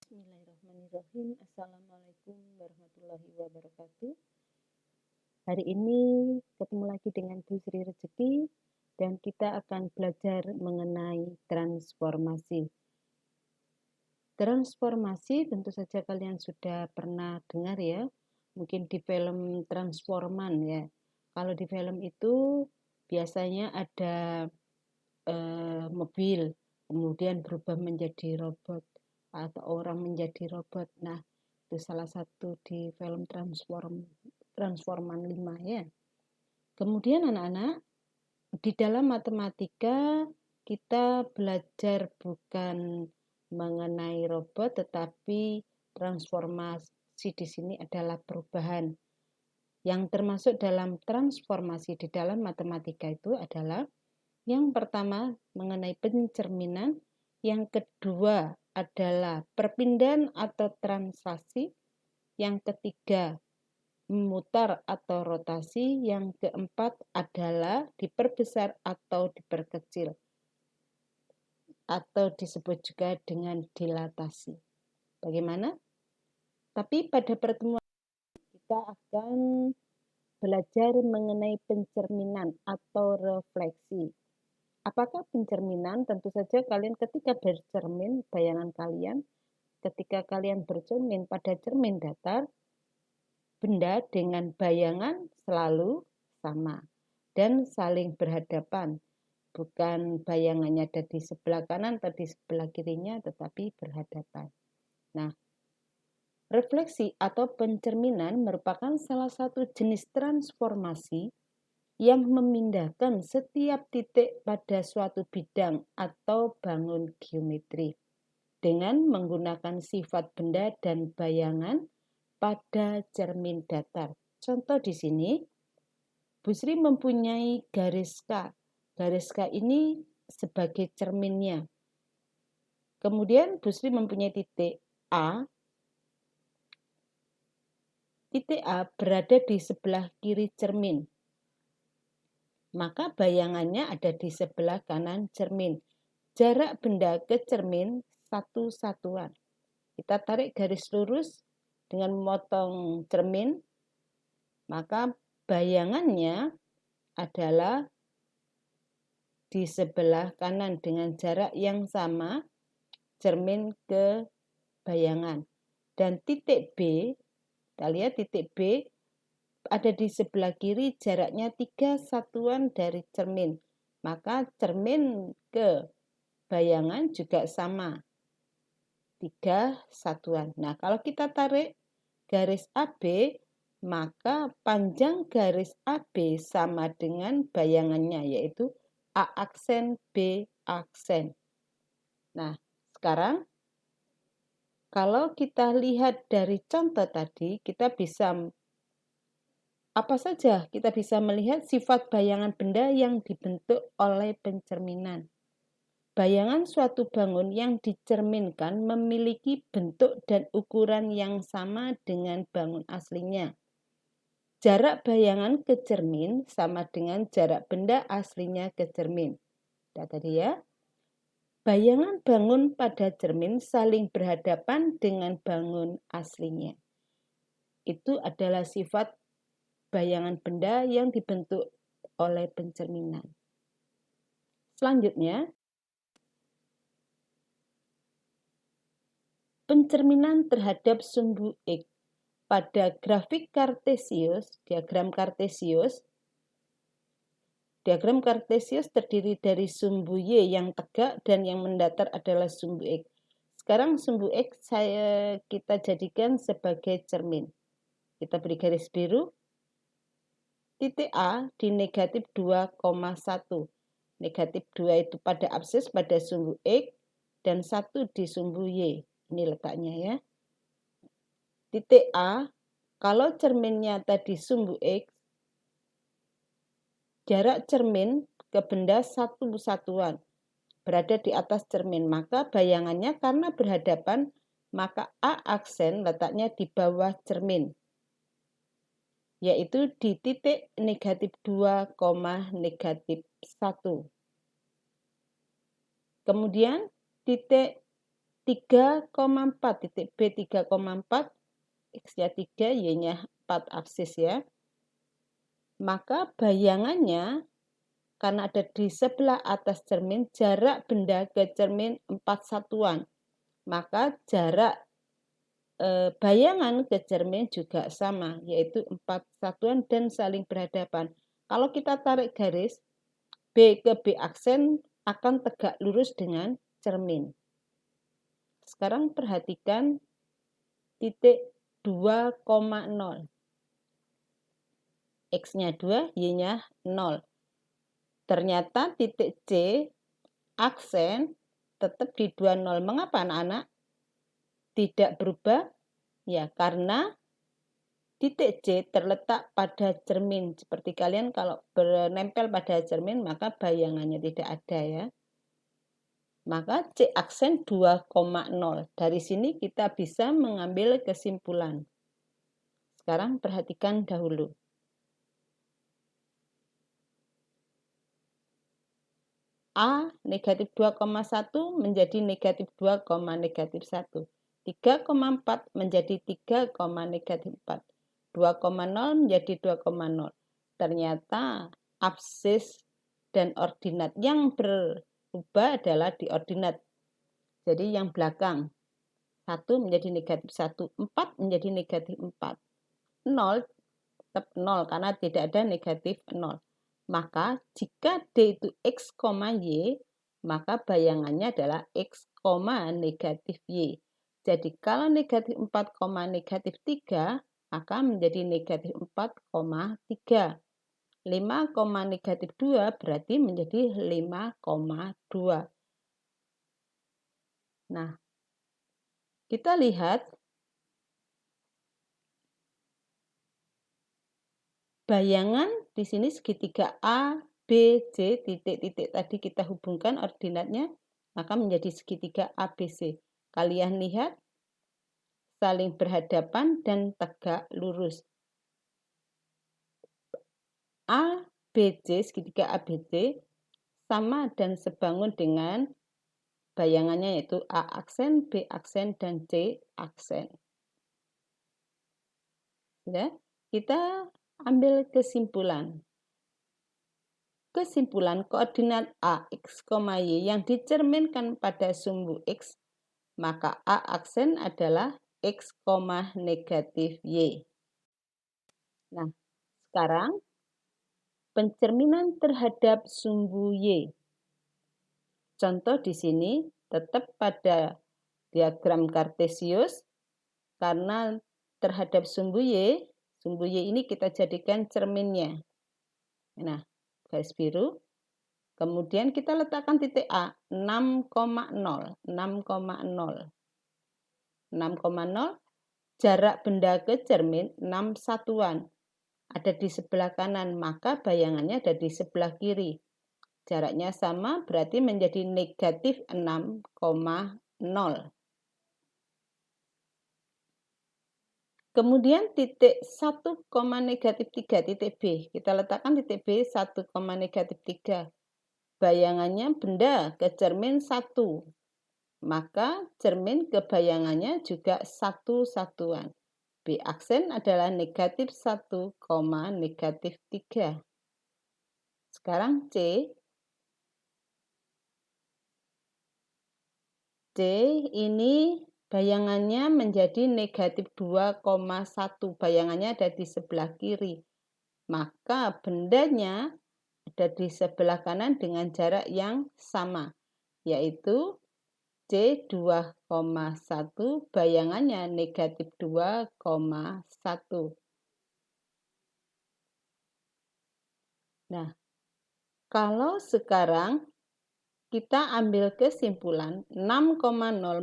Bismillahirrahmanirrahim. Assalamualaikum warahmatullahi wabarakatuh. Hari ini ketemu lagi dengan Bu Sri Rezeki dan kita akan belajar mengenai transformasi. Transformasi tentu saja kalian sudah pernah dengar ya, mungkin di film Transforman ya. Kalau di film itu biasanya ada mobil, kemudian berubah menjadi robot atau orang menjadi robot. Nah, itu salah satu di film Transforman 5 ya. Kemudian anak-anak, di dalam matematika kita belajar bukan mengenai robot tetapi transformasi di sini adalah perubahan. Yang termasuk dalam transformasi di dalam matematika itu adalah yang pertama mengenai pencerminan, yang kedua adalah perpindahan atau translasi, yang ketiga memutar atau rotasi, yang keempat adalah diperbesar atau diperkecil atau disebut juga dengan dilatasi. Bagaimana? Tapi pada pertemuan kita akan belajar mengenai pencerminan atau refleksi. Apakah pencerminan? Tentu saja kalian ketika bercermin, bayangan kalian, ketika kalian bercermin pada cermin datar, benda dengan bayangan selalu sama dan saling berhadapan. Bukan bayangannya ada di sebelah kanan atau di sebelah kirinya, tetapi berhadapan. Nah, refleksi atau pencerminan merupakan salah satu jenis transformasi yang memindahkan setiap titik pada suatu bidang atau bangun geometri dengan menggunakan sifat benda dan bayangan pada cermin datar. Contoh di sini, Bu Sri mempunyai garis K. Garis K ini sebagai cerminnya. Kemudian Bu Sri mempunyai titik A. Titik A berada di sebelah kiri cermin. Maka bayangannya ada di sebelah kanan cermin. Jarak benda ke cermin satu satuan. Kita tarik garis lurus dengan memotong cermin, maka bayangannya adalah di sebelah kanan dengan jarak yang sama cermin ke bayangan. Dan titik B, kita lihat titik B ada di sebelah kiri, jaraknya 3 satuan dari cermin. Maka cermin ke bayangan juga sama, 3 satuan. Nah, kalau kita tarik garis AB, maka panjang garis AB sama dengan bayangannya, yaitu A aksen, B aksen. Nah, sekarang kalau kita lihat dari contoh tadi, kita bisa apa saja kita bisa melihat sifat bayangan benda yang dibentuk oleh pencerminan. Bayangan suatu bangun yang dicerminkan memiliki bentuk dan ukuran yang sama dengan bangun aslinya. Jarak bayangan ke cermin sama dengan jarak benda aslinya ke cermin. Nah, tadi ya. Bayangan bangun pada cermin saling berhadapan dengan bangun aslinya. Itu adalah sifat bayangan benda yang dibentuk oleh pencerminan. Selanjutnya, pencerminan terhadap sumbu X. Pada grafik Kartesius, diagram Kartesius terdiri dari sumbu Y yang tegak dan yang mendatar adalah sumbu X. Sekarang sumbu X kita jadikan sebagai cermin. Kita beri garis biru. Titik A di negatif 2,1. Negatif 2 itu pada absis pada sumbu X dan 1 di sumbu Y. Ini letaknya ya. Titik A, kalau cerminnya tadi sumbu X, jarak cermin ke benda 1 satuan berada di atas cermin. Maka bayangannya karena berhadapan, maka A aksen letaknya di bawah cermin, yaitu di titik negatif 2, negatif 1. Kemudian titik 3,4 titik B 3,4, X-nya 3, Y-nya 4 aksis ya. Maka bayangannya karena ada di sebelah atas cermin, jarak benda ke cermin 4 satuan. Maka jarak bayangan ke cermin juga sama, yaitu 4 satuan dan saling berhadapan. Kalau kita tarik garis, B ke B aksen akan tegak lurus dengan cermin. Sekarang perhatikan titik 2,0. X-nya 2, Y-nya 0. Ternyata titik C aksen tetap di 20. Mengapa anak-anak tidak berubah? Ya, karena titik C terletak pada cermin. Seperti kalian kalau menempel pada cermin, maka bayangannya tidak ada ya. Maka C aksen 2,0. Dari sini kita bisa mengambil kesimpulan. Sekarang perhatikan dahulu. A negatif 2,1 menjadi negatif 2, negatif 1. 3,4 menjadi 3, negatif 4. 2,0 menjadi 2,0. Ternyata absis dan ordinat yang berubah adalah di ordinat. Jadi yang belakang 1 menjadi negatif 1, 4 menjadi negatif 4. 0 tetap 0 karena tidak ada negatif 0. Maka jika D itu X, Y, maka bayangannya adalah X, negatif Y. Jadi kalau negatif 4, negatif 3, maka menjadi negatif 4, 3. 5, negatif 2 berarti menjadi 5,2. Nah, kita lihat bayangan di sini segitiga A, B, C, titik-titik tadi kita hubungkan ordinatnya, maka menjadi segitiga ABC. Kalian lihat, saling berhadapan dan tegak lurus. ABC, segitiga ABC, sama dan sebangun dengan bayangannya yaitu A aksen, B aksen, dan C aksen. Ya, kita ambil kesimpulan. Kesimpulan koordinat A, X, Y yang dicerminkan pada sumbu X, maka A aksen adalah X, negatif Y. Nah, sekarang pencerminan terhadap sumbu Y. Contoh di sini tetap pada diagram kartesius, karena terhadap sumbu Y ini kita jadikan cerminnya. Nah, garis biru. Kemudian kita letakkan titik A, 6,0. 6,0. Jarak benda ke cermin 6 satuan. Ada di sebelah kanan, maka bayangannya ada di sebelah kiri. Jaraknya sama, berarti menjadi negatif 6,0. Kemudian titik 1, negatif 3, titik B. Kita letakkan titik B 1, negatif 3. Bayangannya benda ke cermin 1. Maka cermin ke bayangannya juga 1 satuan. B aksen adalah negatif 1, negatif 3. Sekarang C. C ini bayangannya menjadi negatif 2,1. Bayangannya ada di sebelah kiri. Maka bendanya ada di sebelah kanan dengan jarak yang sama, yaitu C 2,1, bayangannya negatif 2,1. Nah, kalau sekarang kita ambil kesimpulan 6,0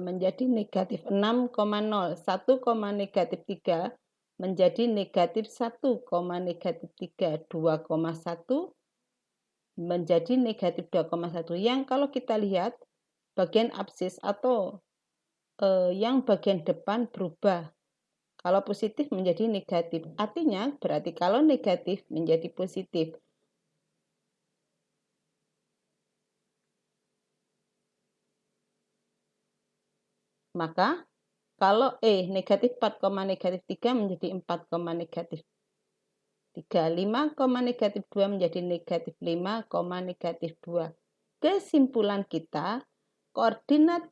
menjadi negatif 6,0, 1, negatif 3 menjadi negatif 1, negatif 3, 2,1 menjadi negatif 2,1. Yang kalau kita lihat bagian absis atau yang bagian depan berubah. Kalau positif menjadi negatif. Artinya berarti kalau negatif menjadi positif. Maka kalau negatif 4, negatif 3 menjadi 4, negatif 3. 5, negatif 2 menjadi negatif 5, negatif 2. Kesimpulan kita, koordinat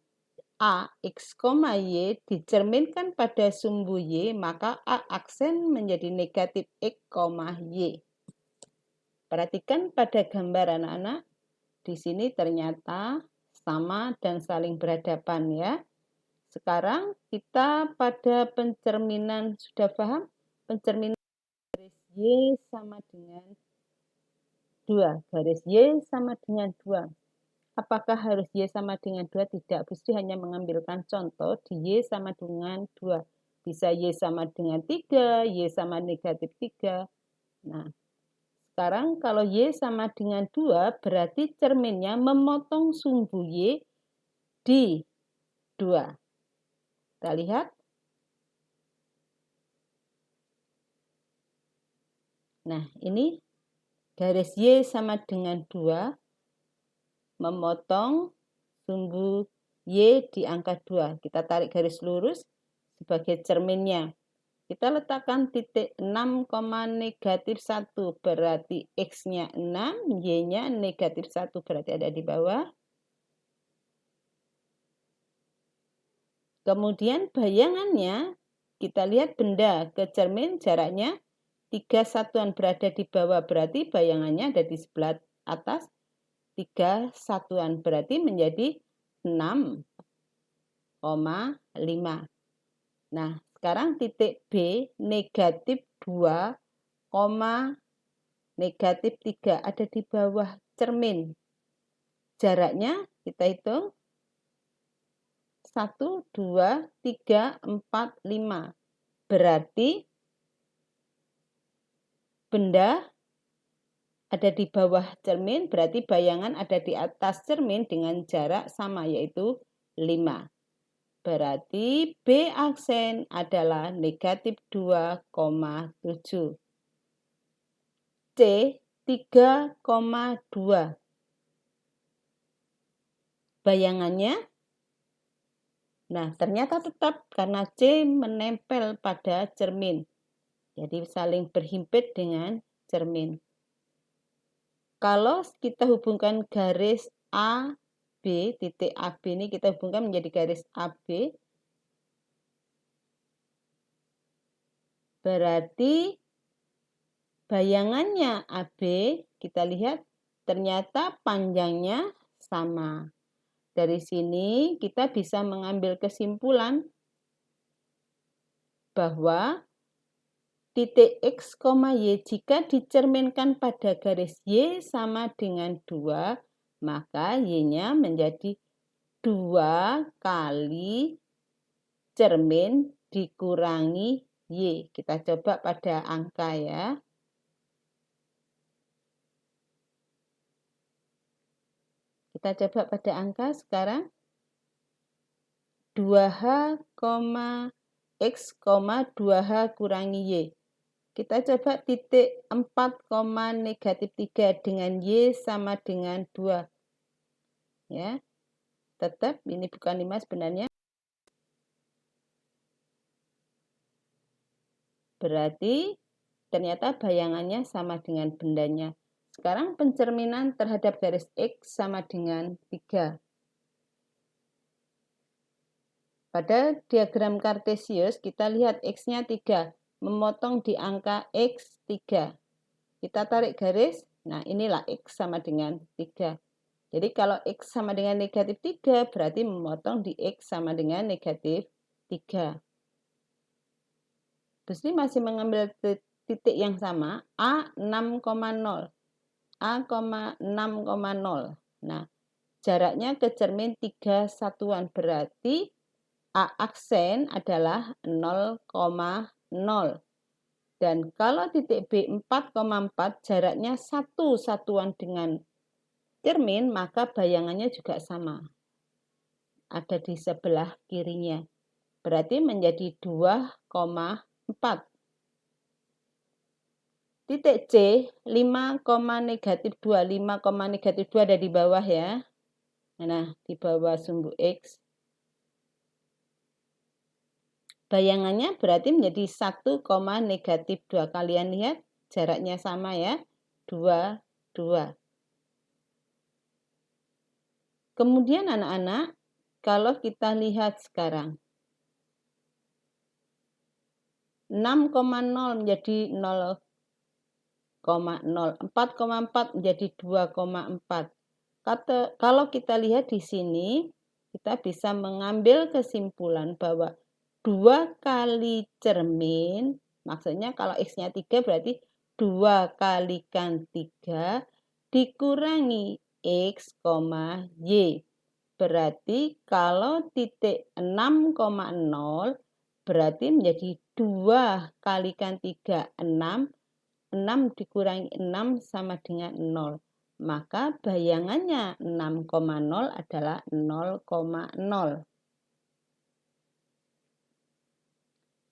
A, X, Y dicerminkan pada sumbu Y, maka A aksen menjadi negatif X, Y. Perhatikan pada gambar anak-anak. Di sini ternyata sama dan saling berhadapan ya. Sekarang kita pada pencerminan, sudah paham? Pencerminan garis Y sama dengan 2. Garis Y sama dengan 2. Apakah harus Y sama dengan 2? Tidak, Gusti hanya mengambilkan contoh di Y sama dengan 2. Bisa Y sama dengan 3, Y sama negatif 3. Nah, sekarang kalau Y sama dengan 2, berarti cerminnya memotong sumbu Y di 2. Kita lihat. Nah, ini garis Y sama dengan 2 memotong sumbu Y di angka 2. Kita tarik garis lurus sebagai cerminnya. Kita letakkan titik 6, negatif 1 berarti X-nya 6, Y-nya negatif 1 berarti ada di bawah. Kemudian bayangannya, kita lihat benda ke cermin jaraknya 3 satuan berada di bawah, berarti bayangannya ada di sebelah atas. 3 satuan berarti menjadi 6,5. Nah, sekarang titik B negatif 2, negatif 3 ada di bawah cermin. Jaraknya kita hitung 1, 2, 3, 4, 5. Berarti benda ada di bawah cermin, berarti bayangan ada di atas cermin dengan jarak sama, yaitu 5. Berarti B aksen adalah negatif 2,7. C 3,2. Bayangannya, nah ternyata tetap karena C menempel pada cermin. Jadi saling berhimpit dengan cermin. Kalau kita hubungkan garis AB, titik AB ini kita hubungkan menjadi garis AB, berarti bayangannya AB, kita lihat ternyata panjangnya sama. Dari sini kita bisa mengambil kesimpulan bahwa titik X, Y jika dicerminkan pada garis Y sama dengan 2, maka Y-nya menjadi 2 kali cermin dikurangi Y. Kita coba pada angka ya. Kita coba pada angka sekarang. 2H, X, 2H kurangi Y. Kita coba titik 4, negatif 3 dengan Y sama dengan 2. Ya, tetap ini bukan 5 sebenarnya. Berarti ternyata bayangannya sama dengan bendanya. Sekarang pencerminan terhadap garis X sama dengan 3. Pada diagram kartesius kita lihat X-nya 3, memotong di angka X3. Kita tarik garis, nah inilah X sama dengan 3. Jadi kalau X sama dengan negatif 3, berarti memotong di X sama dengan negatif 3. Gusti masih mengambil titik yang sama, A 6,0. A, 6,0. Nah, jaraknya ke cermin 3 satuan, berarti A aksen adalah 0,0. Dan kalau titik B 4,4, jaraknya 1 satuan dengan cermin, maka bayangannya juga sama. Ada di sebelah kirinya. Berarti menjadi 2,4. Titik C 5, negatif 2. 5, negatif 2 ada di bawah ya. Nah, di bawah sumbu X. Bayangannya berarti menjadi 1, negatif 2. Kalian lihat jaraknya sama ya, 2, 2. Kemudian anak-anak, kalau kita lihat sekarang, 6,0 menjadi 0,0, 4,4 menjadi 2,4. Kalau kita lihat di sini, kita bisa mengambil kesimpulan bahwa 2 kali cermin, maksudnya kalau X-nya 3 berarti 2 kalikan 3 dikurangi X, Y. Berarti kalau titik 6,0 berarti menjadi 2 kalikan 3, 6. 6 dikurangi 6 sama dengan 0. Maka bayangannya 6,0 adalah 0,0.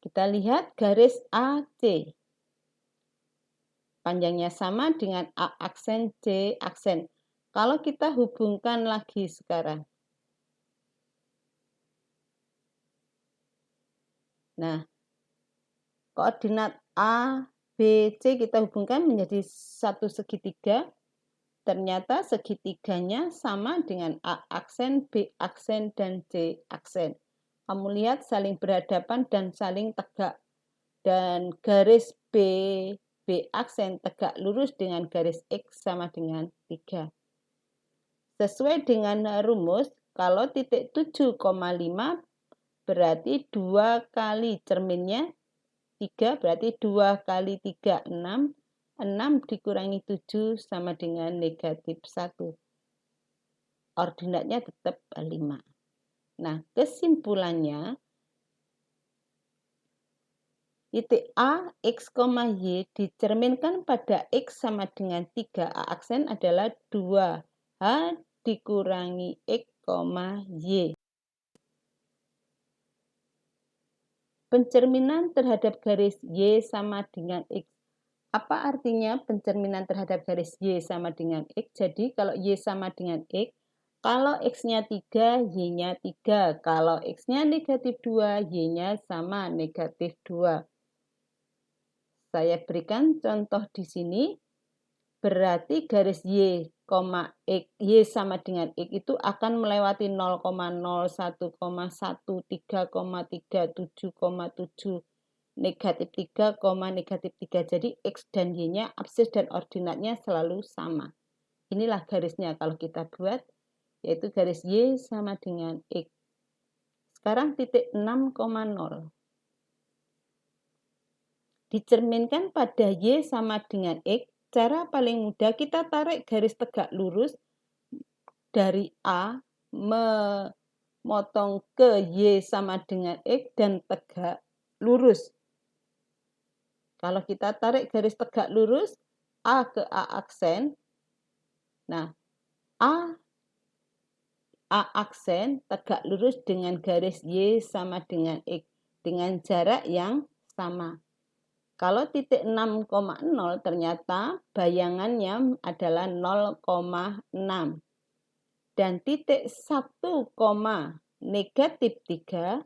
Kita lihat garis AC. Panjangnya sama dengan A aksen, C aksen. Kalau kita hubungkan lagi sekarang. Nah, koordinat A, B, C kita hubungkan menjadi satu segitiga. Ternyata segitiganya sama dengan A aksen, B aksen, dan C aksen. Kamu lihat saling berhadapan dan saling tegak. Dan garis B aksen tegak lurus dengan garis X sama dengan 3. Sesuai dengan rumus, kalau titik 7,5 berarti 2 kali cerminnya 3, berarti 2 kali 3, 6. 6 dikurangi 7 sama dengan negatif 1. Ordinatnya tetap 5. Nah, kesimpulannya, titik A, X, Y dicerminkan pada X sama dengan 3. A aksen adalah 2H dikurangi X, Y. Pencerminan terhadap garis Y sama dengan X. Apa artinya pencerminan terhadap garis Y sama dengan X? Jadi kalau Y sama dengan X, kalau X-nya 3, Y-nya 3. Kalau X-nya negatif 2, Y-nya sama negatif 2. Saya berikan contoh di sini. Berarti garis Y, X, Y sama dengan X itu akan melewati 0,0, 1,1, 3,3, 7,7, negatif 3, negatif 3. Jadi X dan Y-nya, absis dan ordinatnya selalu sama. Inilah garisnya kalau kita buat, yaitu garis Y sama dengan X. Sekarang titik 6,0. Dicerminkan pada Y sama dengan X, cara paling mudah kita tarik garis tegak lurus dari A memotong ke Y sama dengan X dan tegak lurus. Kalau kita tarik garis tegak lurus A ke A aksen, nah A aksen tegak lurus dengan garis Y sama dengan X dengan jarak yang sama. Kalau titik 6,0 ternyata bayangannya adalah 0,6. Dan titik 1, negatif 3,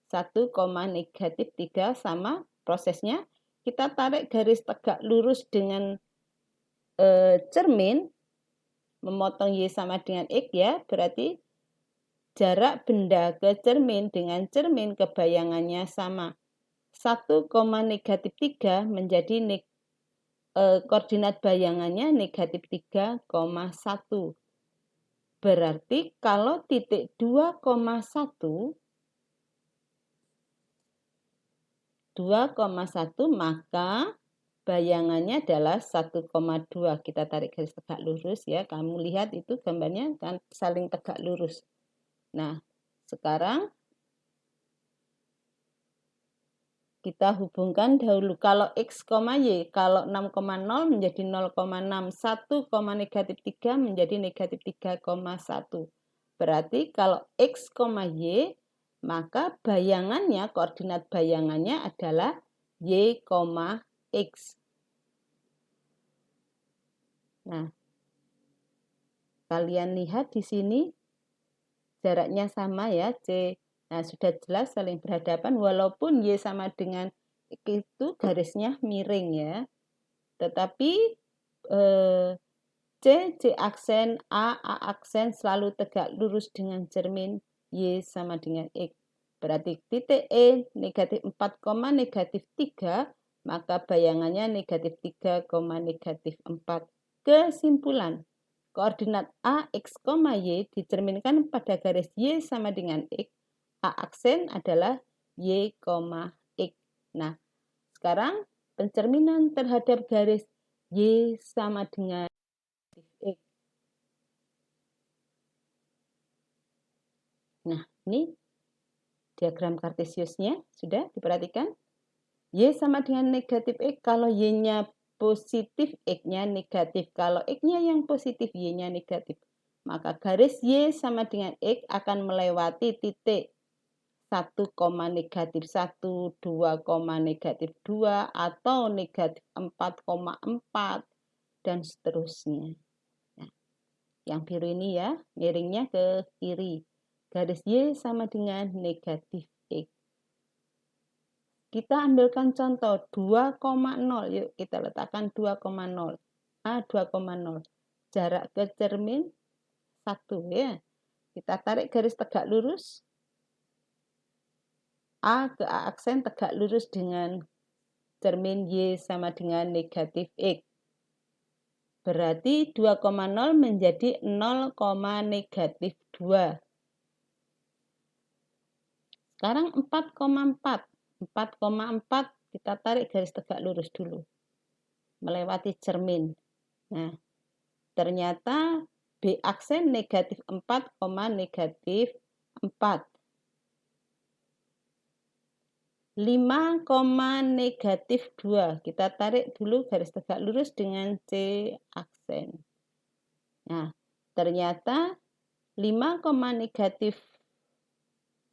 1, negatif 3 sama prosesnya. Kita tarik garis tegak lurus dengan cermin, memotong Y sama dengan X ya, berarti jarak benda ke cermin dengan cermin ke bayangannya sama. 1, negatif 3 menjadi koordinat bayangannya negatif 3,1. Berarti kalau titik 2,1 maka bayangannya adalah 1,2. Kita tarik garis tegak lurus ya. Kamu lihat itu gambarnya kan saling tegak lurus. Nah, sekarang kita hubungkan dahulu. Kalau X, Y, kalau 6,0 menjadi 0,6. 1, negatif 3 menjadi negatif 3,1. Berarti kalau X, Y, maka bayangannya, koordinat bayangannya adalah Y, X. Nah, kalian lihat di sini jaraknya sama ya, C. Nah, sudah jelas saling berhadapan walaupun Y sama dengan X itu garisnya miring ya. Tetapi C aksen, A aksen selalu tegak lurus dengan cermin Y sama dengan X. Berarti titik E negatif 4, negatif 3, maka bayangannya negatif 3, negatif 4. Kesimpulan, koordinat A, X, Y dicerminkan pada garis Y sama dengan X. A aksen adalah Y, X. Nah, sekarang pencerminan terhadap garis Y sama dengan X. Nah, ini diagram kartesiusnya sudah diperhatikan. Y sama dengan negatif X, kalau Y-nya positif, X-nya negatif. Kalau X-nya yang positif, Y-nya negatif. Maka garis Y sama dengan X akan melewati titik 1, negatif 1, 2, negatif 2, atau negatif 4,4, dan seterusnya. Nah, yang biru ini ya, miringnya ke kiri. Garis Y sama dengan negatif X. Kita ambilkan contoh 2,0. Yuk kita letakkan 2,0. A 2,0. Jarak ke cermin 1 ya. Kita tarik garis tegak lurus. A ke A aksen tegak lurus dengan cermin Y sama dengan negatif X. Berarti 2,0 menjadi 0, negatif 2. Sekarang 4,4. 4,4 kita tarik garis tegak lurus dulu. Melewati cermin. Nah, ternyata B aksen negatif 4, negatif 4. 5, negatif 2. Kita tarik dulu garis tegak lurus dengan C aksen. Nah, ternyata 5, negatif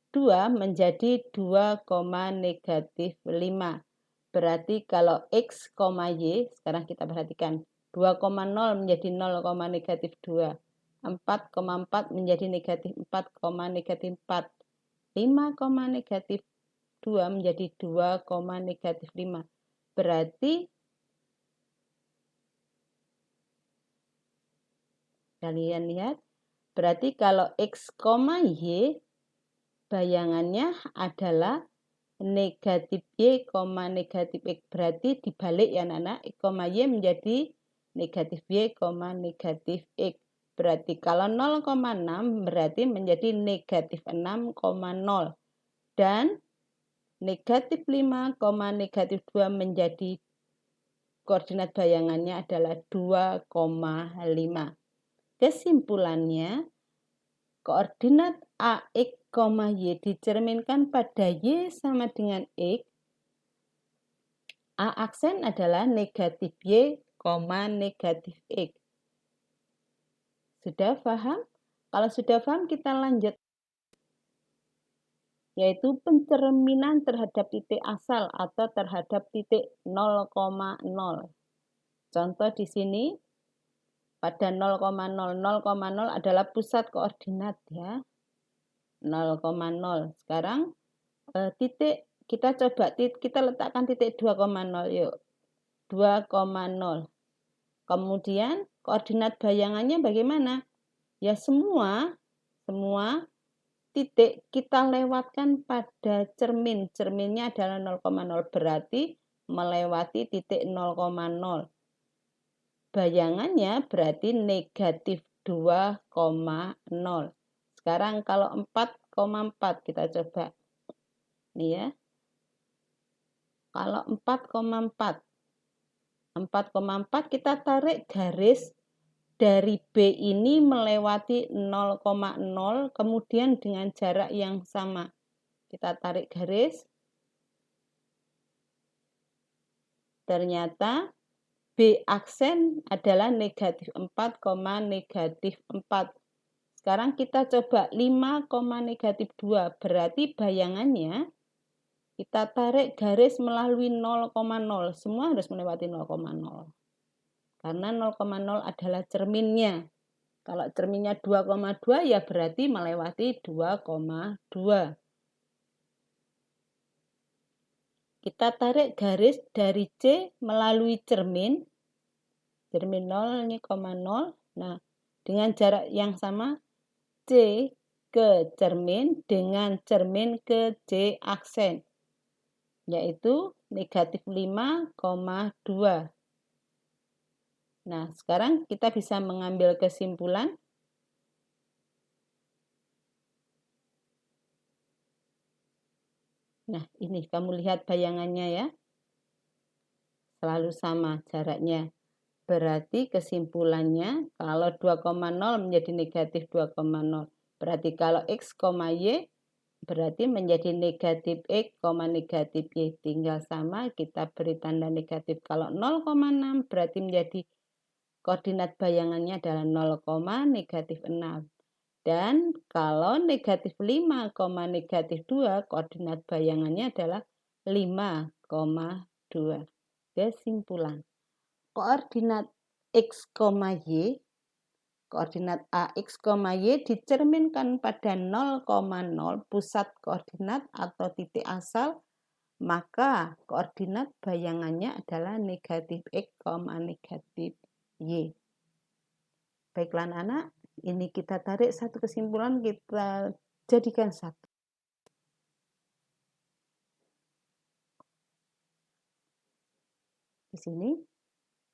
2 menjadi 2, negatif 5. Berarti kalau X, Y, sekarang kita perhatikan. 2,0 menjadi 0, negatif 2. 4,4 menjadi negatif 4, negatif 4. 5, negatif 2 menjadi 2, negatif 5. Berarti kalian lihat, berarti kalau X, Y bayangannya adalah negatif Y, negatif X. Berarti dibalik ya anak-anak, X, Y menjadi negatif Y, negatif X. Berarti kalau 0,6 berarti menjadi negatif 6,0. Dan negatif 5, negatif 2 menjadi koordinat bayangannya adalah 2,5. Kesimpulannya, koordinat AX, Y dicerminkan pada Y sama dengan X. A aksen adalah negatif Y, negatif X. Sudah paham? Kalau sudah paham kita lanjut. Yaitu pencerminan terhadap titik asal atau terhadap titik 0,0. Contoh di sini pada 0,0. 0,0 adalah pusat koordinat ya. 0,0. Sekarang titik kita coba kita letakkan titik 2,0 yuk. 2,0. Kemudian koordinat bayangannya bagaimana? Ya semua titik kita lewatkan pada cermin. Cerminnya adalah 0,0 berarti melewati titik 0,0. Bayangannya berarti negatif 2,0. Sekarang kalau 4,4 kita coba. Nih ya. Kalau 4,4. 4,4 kita tarik garis dari B ini melewati 0,0 kemudian dengan jarak yang sama. Kita tarik garis. Ternyata B aksen adalah negatif 4, negatif 4. Sekarang kita coba 5, negatif 2. Berarti bayangannya kita tarik garis melalui 0,0. Semua harus melewati 0,0. Karena 0,0 adalah cerminnya. Kalau cerminnya 2,2 ya berarti melewati 2,2. Kita tarik garis dari C melalui cermin 0,0. Nah, dengan jarak yang sama C ke cermin dengan cermin ke C aksen, yaitu negatif 5,2. Nah, sekarang kita bisa mengambil kesimpulan. Nah, ini kamu lihat bayangannya ya. Selalu sama jaraknya. Berarti kesimpulannya kalau 2,0 menjadi negatif 2,0. Berarti kalau X, Y berarti menjadi negatif X, negatif Y. Tinggal sama kita beri tanda negatif. Kalau 0,6 berarti menjadi koordinat bayangannya adalah 0, negatif 6. Dan kalau negatif 5, negatif 2, koordinat bayangannya adalah 5,2. Kesimpulan. Koordinat X, Y, koordinat AX, Y dicerminkan pada 0,0 pusat koordinat atau titik asal, maka koordinat bayangannya adalah negatif X, negatif Y. Baiklah anak, ini kita tarik satu kesimpulan, kita jadikan satu. Di sini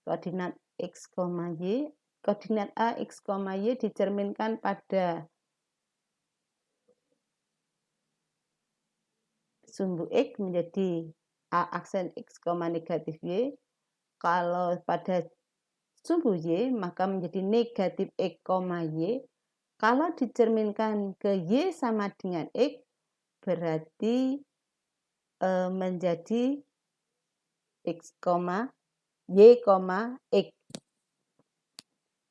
koordinat X, Y, koordinat A, X, Y dicerminkan pada sumbu X menjadi A aksen X, negatif Y. Kalau pada sumbu Y maka menjadi negatif X, Y. Kalau dicerminkan ke Y sama dengan X berarti menjadi X, Y, X.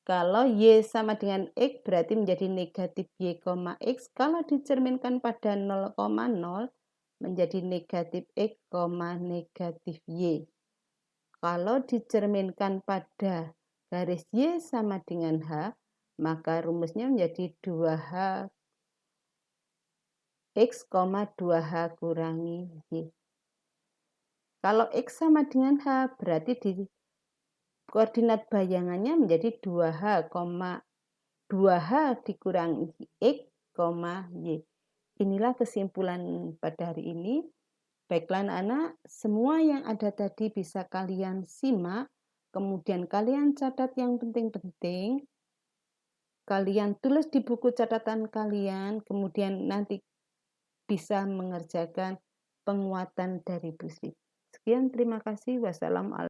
Kalau Y sama dengan X berarti menjadi negatif Y, X. Kalau dicerminkan pada 0,0 menjadi negatif X, negatif Y. Kalau dicerminkan pada garis Y sama dengan H, maka rumusnya menjadi 2H X, 2H kurangi Y. Kalau X sama dengan H, berarti di koordinat bayangannya menjadi 2H, 2H dikurangi X, Y. Inilah kesimpulan pada hari ini. Baiklah anak, semua yang ada tadi bisa kalian simak, kemudian kalian catat yang penting-penting, kalian tulis di buku catatan kalian, kemudian nanti bisa mengerjakan penguatan dari Bu Sri. Sekian, terima kasih. Wassalamualaikum.